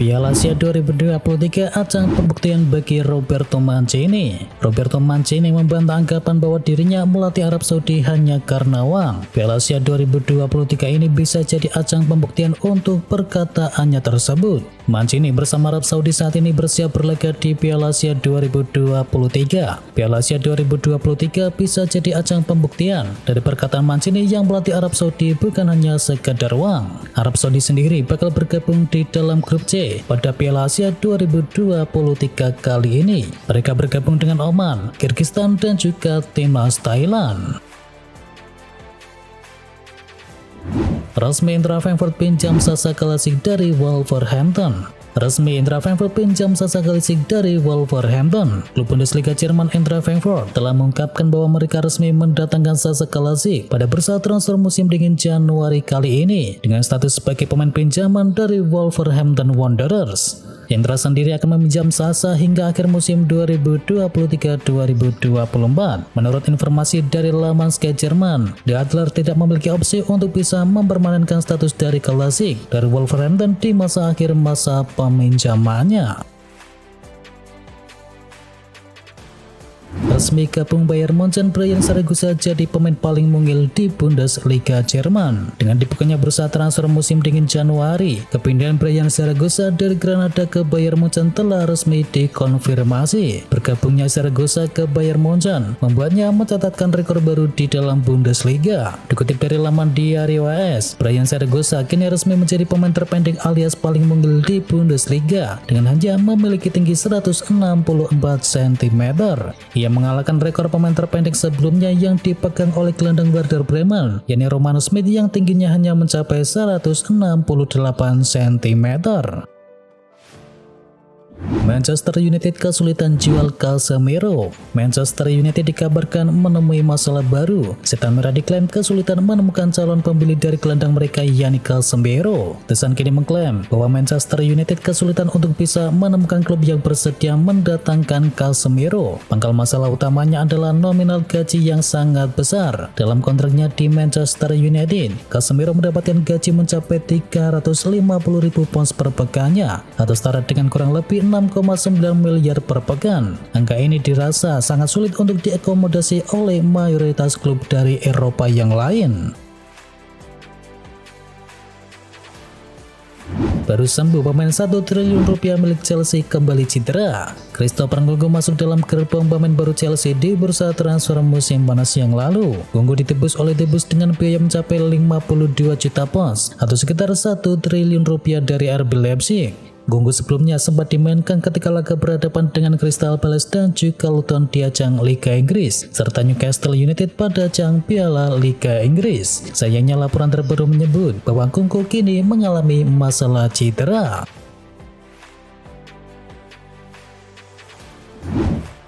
Piala Asia 2023 ajang pembuktian bagi Roberto Mancini. Roberto Mancini membantah anggapan bahwa dirinya melatih Arab Saudi hanya karena uang. Piala Asia 2023 ini bisa jadi ajang pembuktian untuk perkataannya tersebut. Mancini bersama Arab Saudi saat ini bersiap berlaga di Piala Asia 2023. Piala Asia 2023 bisa jadi ajang pembuktian dari perkataan Mancini yang melatih Arab Saudi bukan hanya sekadar uang. Arab Saudi sendiri bakal bergabung di dalam grup C pada Piala Asia 2023 kali ini. Mereka bergabung dengan Oman, Kyrgyzstan, dan juga timnas Thailand. Resmi Eintracht Frankfurt pinjam Sasa Kalajdzic dari Wolverhampton. Resmi Eintracht Frankfurt pinjam Sasa Kalajdzic dari Wolverhampton. Klub Bundesliga Jerman Eintracht Frankfurt telah mengungkapkan bahwa mereka resmi mendatangkan Sasa Kalajdzic pada bursa transfer musim dingin Januari kali ini dengan status sebagai pemain pinjaman dari Wolverhampton Wanderers. Eintracht sendiri akan meminjam Sasa hingga akhir musim 2023-2024. Menurut informasi dari laman Sky Jerman, The Adler tidak memiliki opsi untuk bisa mempermanenkan status dari Kalajdzic dari Wolverhampton di masa akhir masa peminjamannya. Resmi gabung Bayern Munchen, Brian Saragossa jadi pemain paling mungil di Bundesliga Jerman. Dengan dibukanya bursa transfer musim dingin Januari, kepindahan Brian Saragossa dari Granada ke Bayern Munchen telah resmi dikonfirmasi. Bergabungnya Saragossa ke Bayern Munchen membuatnya mencatatkan rekor baru di dalam Bundesliga. Dikutip dari laman Diario AS, Brian Saragossa kini resmi menjadi pemain terpendek alias paling mungil di Bundesliga dengan hanya memiliki tinggi 164 cm. Ia mengalahkan rekor pemain terpendek sebelumnya yang dipegang oleh gelandang Werder Bremen, yakni Romano Schmid yang tingginya hanya mencapai 168 cm. Manchester United kesulitan jual Casemiro. Manchester United dikabarkan menemui masalah baru. Setan Merah diklaim kesulitan menemukan calon pembeli dari gelandang mereka, yakni Casemiro. The Sun kini mengklaim bahwa Manchester United kesulitan untuk bisa menemukan klub yang bersedia mendatangkan Casemiro. Pangkal masalah utamanya adalah nominal gaji yang sangat besar. Dalam kontraknya di Manchester United, Casemiro mendapatkan gaji mencapai 350.000 pounds per pekannya, atau setara dengan kurang lebih 6,9 miliar per pekan. Angka ini dirasa sangat sulit untuk diakomodasi oleh mayoritas klub dari Eropa yang lain. Baru sembuh, pemain 1 triliun rupiah milik Chelsea kembali cedera. Christopher Nkunku masuk dalam gerbong pemain baru Chelsea di bursa transfer musim panas yang lalu. Nkunku ditebus oleh The Blues dengan biaya mencapai 52 juta pounds atau sekitar 1 triliun rupiah dari RB Leipzig. Nkunku sebelumnya sempat dimainkan ketika laga berhadapan dengan Crystal Palace dan juga Luton di ajang Liga Inggris, serta Newcastle United pada ajang Piala Liga Inggris. Sayangnya laporan terbaru menyebut bahwa Nkunku kini mengalami masalah cedera.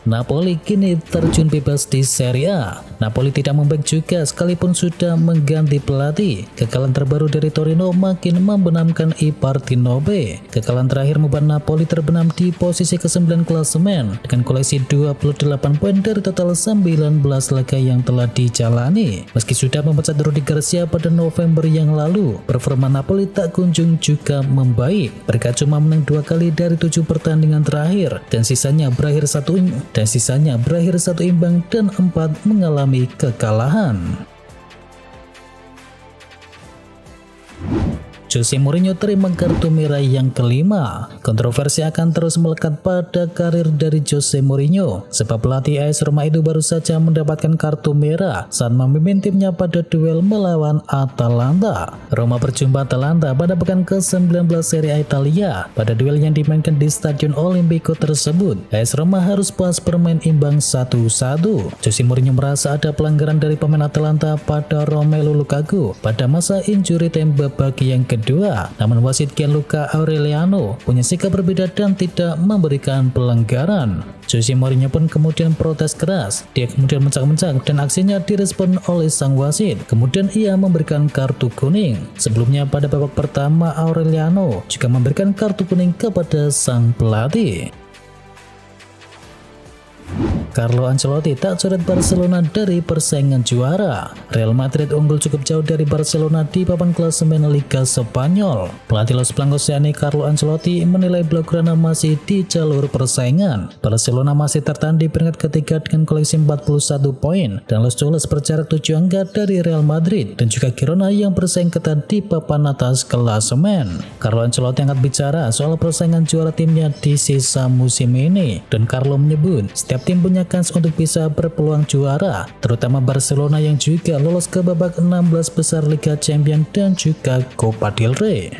Napoli kini terjun bebas di Serie A. Napoli tidak membaik juga sekalipun sudah mengganti pelatih. Kekalahan terbaru dari Torino makin membenamkan Ipartinobe. Kekalahan terakhir membuat Napoli terbenam di posisi ke-9 klasemen dengan koleksi 28 poin dari total 19 laga yang telah dijalani. Meski sudah memecat Rudi Garcia pada November yang lalu, performa Napoli tak kunjung juga membaik. Mereka cuma menang 2 kali dari 7 pertandingan terakhir dan sisanya berakhir satu imbang dan 4 mengalami kekalahan. Jose Mourinho terima kartu merah yang kelima. Kontroversi akan terus melekat pada karir dari Jose Mourinho sebab pelatih AS Roma itu baru saja mendapatkan kartu merah saat memimpin timnya pada duel melawan Atalanta. Roma berjumpa Atalanta pada pekan ke-19 Serie A Italia. Pada duel yang dimainkan di Stadion Olimpico tersebut, AS Roma harus puas bermain imbang 1-1. Jose Mourinho merasa ada pelanggaran dari pemain Atalanta pada Romelu Lukaku pada masa injury time babak yang kedua. Namun wasit Gianluca Aureliano punya sikap berbeda dan tidak memberikan pelanggaran. Jose Mourinho pun kemudian protes keras. Dia kemudian mencak-mencak dan aksinya direspon oleh sang wasit. Kemudian ia memberikan kartu kuning. Sebelumnya pada babak pertama Aureliano juga memberikan kartu kuning kepada sang pelatih. Carlo Ancelotti tak coret Barcelona dari persaingan juara. Real Madrid unggul cukup jauh dari Barcelona di papan klasemen Liga Spanyol. Pelatih Los Blancos yakni Carlo Ancelotti menilai Blaugrana masih di jalur persaingan. Barcelona masih tertahan di peringkat ketiga dengan koleksi 41 poin dan Los Cholos berjarak 7 angka dari Real Madrid dan juga Girona yang bersaing ketat di papan atas klasemen. Carlo Ancelotti angkat bicara soal persaingan juara timnya di sisa musim ini dan Carlo menyebut setiap tim punya kans untuk bisa berpeluang juara, terutama Barcelona yang juga lolos ke babak 16 besar Liga Champions dan juga Copa del Rey.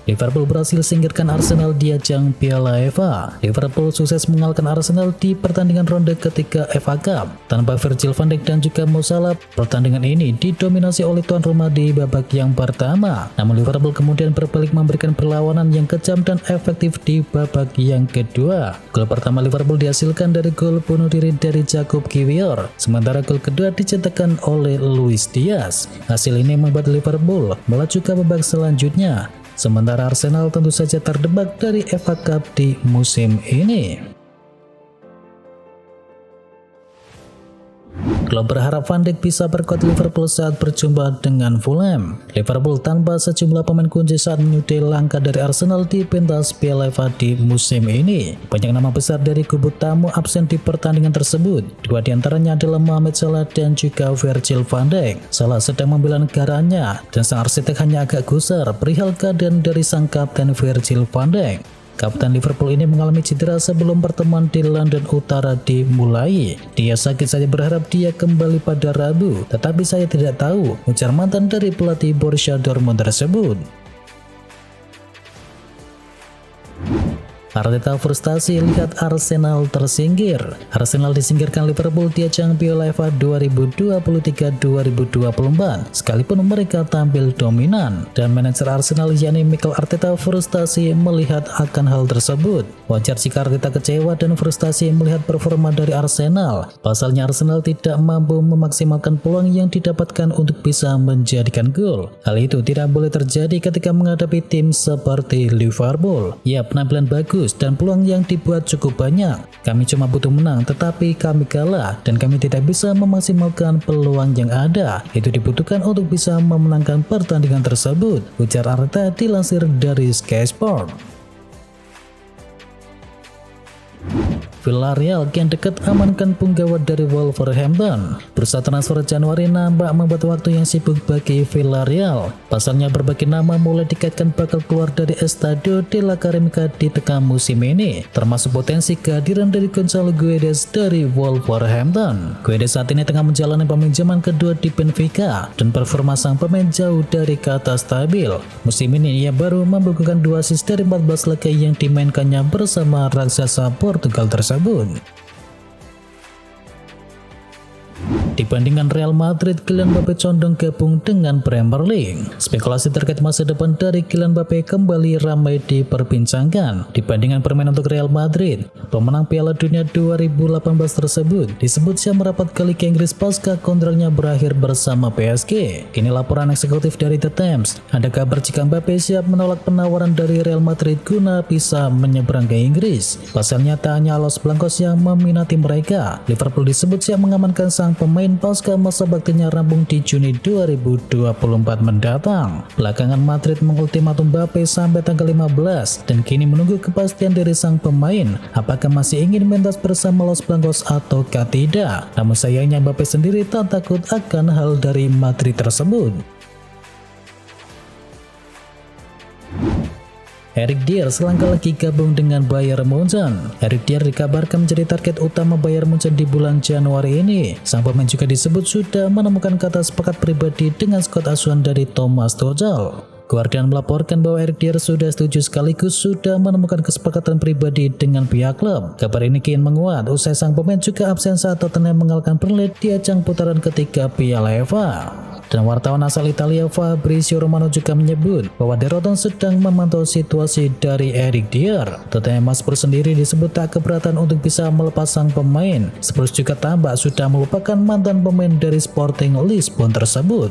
Liverpool berhasil singkirkan Arsenal di ajang Piala FA. Liverpool sukses mengalahkan Arsenal di pertandingan ronde ketiga FA Cup. Tanpa Virgil van Dijk dan juga Mo Salah, pertandingan ini didominasi oleh tuan rumah di babak yang pertama. Namun Liverpool kemudian berbalik memberikan perlawanan yang kejam dan efektif di babak yang kedua. Gol pertama Liverpool dihasilkan dari gol bunuh diri dari Jakub Kiwior, sementara gol kedua dicetakkan oleh Luis Diaz. Hasil ini membuat Liverpool melaju ke babak selanjutnya. Sementara Arsenal tentu saja terdebat dari FA Cup di musim ini. Klub berharap Van Dijk bisa berkuat Liverpool saat berjumpa dengan Fulham. Liverpool tanpa sejumlah pemain kunci saat menyudahi langkah dari Arsenal di pentas Piala FA di musim ini. Banyak nama besar dari kubu tamu absen di pertandingan tersebut. Dua diantaranya adalah Mohamed Salah dan juga Virgil van Dijk. Salah sedang membela negaranya dan sang arsitek hanya agak gusar perihal keadaan dari sang kapten Virgil van Dijk. Kapten Liverpool ini mengalami cedera sebelum pertemuan di London Utara dimulai. Dia sakit saja berharap dia kembali pada Rabu, tetapi saya tidak tahu, ujar mantan dari pelatih Borussia Dortmund tersebut. Arteta frustasi lihat Arsenal tersingkir. Arsenal disingkirkan Liverpool di ajang Piala FA 2023-2024 sekalipun mereka tampil dominan, dan manajer Arsenal yakni Mikel Arteta frustasi melihat akan hal tersebut. Wajar jika Arteta kecewa dan frustasi melihat performa dari Arsenal. Pasalnya Arsenal tidak mampu memaksimalkan peluang yang didapatkan untuk bisa menjadikan gol. Hal itu tidak boleh terjadi ketika menghadapi tim seperti Liverpool. Ya, penampilan bagus dan peluang yang dibuat cukup banyak. Kami cuma butuh menang, tetapi kami kalah dan kami tidak bisa memaksimalkan peluang yang ada. Itu dibutuhkan untuk bisa memenangkan pertandingan tersebut, ujar Arteta dilansir dari Sky Sport. Villarreal kian dekat amankan punggawa dari Wolverhampton. Bursa transfer Januari nampak membuat waktu yang sibuk bagi Villarreal. Pasalnya berbagai nama mulai dikaitkan bakal keluar dari Estadio de la Académica di tengah musim ini, termasuk potensi kehadiran dari Gonzalo Guedes dari Wolverhampton. Guedes saat ini tengah menjalani peminjaman kedua di Benfica dan performa sang pemain jauh dari kata stabil. Musim ini ia baru membukukan 2 assist dari 14 laga yang dimainkannya bersama raksasa Portugal tersebut. Dibandingkan Real Madrid, Kylian Mbappe condong gabung dengan Premier League. Spekulasi terkait masa depan dari Kylian Mbappe kembali ramai diperbincangkan. Dibandingkan permainan untuk Real Madrid, pemenang Piala Dunia 2018 tersebut disebut siap merapat ke Liga Inggris pasca kontraknya berakhir bersama PSG. Kini laporan eksekutif dari The Times, ada kabar jika Mbappe siap menolak penawaran dari Real Madrid guna bisa menyeberang ke Inggris. Pasalnya tak hanya Los Blancos yang meminati mereka, Liverpool disebut siap mengamankan sang pemain pasca masa baktinya rampung di Juni 2024 mendatang. Belakangan Madrid mengultimatum Mbappe sampai tanggal 15 dan kini menunggu kepastian dari sang pemain apakah masih ingin mentas bersama Los Blancos ataukah tidak. Namun sayangnya Mbappe sendiri tak takut akan hal dari Madrid tersebut. Eric Dier selangkah lagi gabung dengan Bayern Munchen. Eric Dier dikabarkan menjadi target utama Bayern Munchen di bulan Januari ini. Sang pemain juga disebut sudah menemukan kata sepakat pribadi dengan skuad asuhan dari Thomas Tuchel. Guardian melaporkan bahwa Eric Dier sudah setuju sekaligus sudah menemukan kesepakatan pribadi dengan pihak klub. Kabar ini kian menguat usai sang pemain juga absen saat Tottenham mengalahkan Burnley di ajang putaran ketiga Piala FA. Dan wartawan asal Italia Fabrizio Romano juga menyebut bahwa De Roton sedang memantau situasi dari Eric Dier. Tottenham Hotspur sendiri disebut tak keberatan untuk bisa melepas sang pemain. Spurs juga tampak sudah melupakan mantan pemain dari Sporting Lisbon tersebut.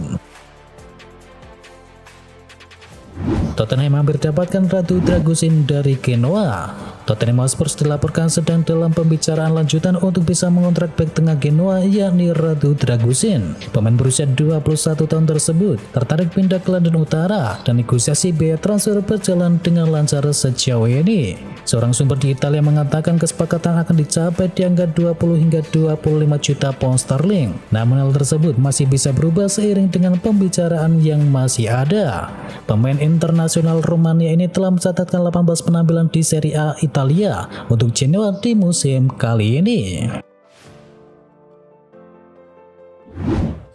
Tottenham hampir dapatkan Radu Dragusin dari Genoa. Tottenham Hotspur dilaporkan sedang dalam pembicaraan lanjutan untuk bisa mengontrak bek tengah Genoa yakni Radu Dragusin. Pemain berusia 21 tahun tersebut tertarik pindah ke London Utara dan negosiasi biaya transfer berjalan dengan lancar sejauh ini. Seorang sumber di Italia mengatakan kesepakatan akan dicapai di angka 20 hingga 25 juta pound sterling. Namun hal tersebut masih bisa berubah seiring dengan pembicaraan yang masih ada. Pemain internasional Rumania ini telah mencatatkan 18 penampilan di Serie A Italia untuk Genoa di musim kali ini.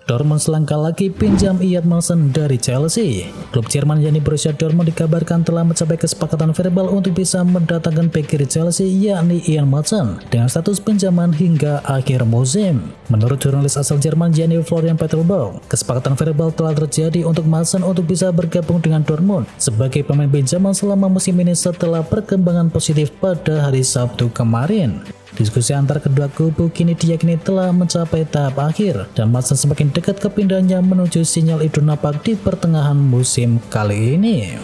Dortmund selangkah lagi pinjam Iyad Malsen dari Chelsea. Klub Jerman yakni Borussia Dortmund dikabarkan telah mencapai kesepakatan verbal untuk bisa mendatangkan bek kiri Chelsea yakni Ian Malsen dengan status pinjaman hingga akhir musim. Menurut jurnalis asal Jerman yakni Florian Peterbau, kesepakatan verbal telah terjadi untuk Malsen untuk bisa bergabung dengan Dortmund sebagai pemain pinjaman selama musim ini setelah perkembangan positif pada hari Sabtu kemarin. Diskusi antar kedua kubu kini diyakini telah mencapai tahap akhir dan Malsen semakin dekat kepindahannya menuju sinyal itu nampak di pertengahan musim kali ini.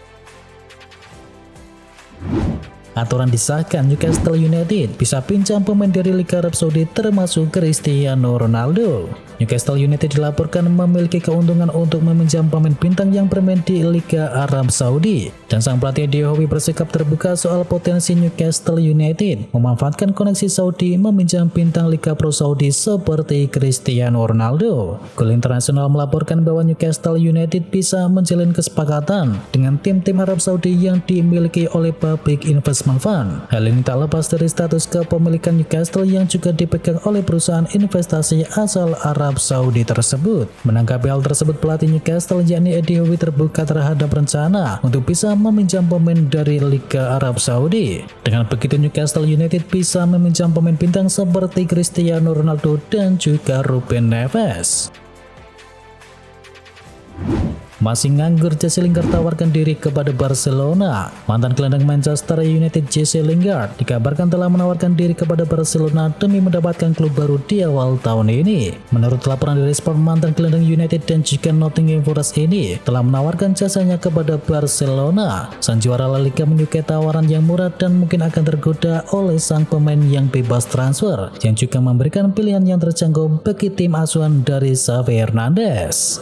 Aturan disahkan Newcastle United bisa pinjam pemain dari Liga Arab Saudi termasuk Cristiano Ronaldo. Newcastle United dilaporkan memiliki keuntungan untuk meminjam pemain bintang yang bermain di Liga Arab Saudi. Dan sang pelatih Eddie Howe bersikap terbuka soal potensi Newcastle United memanfaatkan koneksi Saudi meminjam bintang Liga Pro Saudi seperti Cristiano Ronaldo. Goal Internasional melaporkan bahwa Newcastle United bisa menjalin kesepakatan dengan tim-tim Arab Saudi yang dimiliki oleh Public Investment Fund. Hal ini tak lepas dari status kepemilikan Newcastle yang juga dipegang oleh perusahaan investasi asal Arab Saudi tersebut. Menanggapi hal tersebut, pelatih Newcastle yakni Eddie Howe terbuka terhadap rencana untuk bisa meminjam pemain dari Liga Arab Saudi. Dengan begitu Newcastle United bisa meminjam pemain bintang seperti Cristiano Ronaldo dan juga Ruben Neves. Masih nganggur, Jesse Lingard tawarkan diri kepada Barcelona. Mantan gelandang Manchester United Jesse Lingard dikabarkan telah menawarkan diri kepada Barcelona demi mendapatkan klub baru di awal tahun ini. Menurut laporan dari Sport, mantan gelandang United dan juga Nottingham Forest ini telah menawarkan jasanya kepada Barcelona. Sang juara La Liga menyukai tawaran yang murah dan mungkin akan tergoda oleh sang pemain yang bebas transfer, yang juga memberikan pilihan yang terjangkau bagi tim asuhan dari Xavi Hernandez.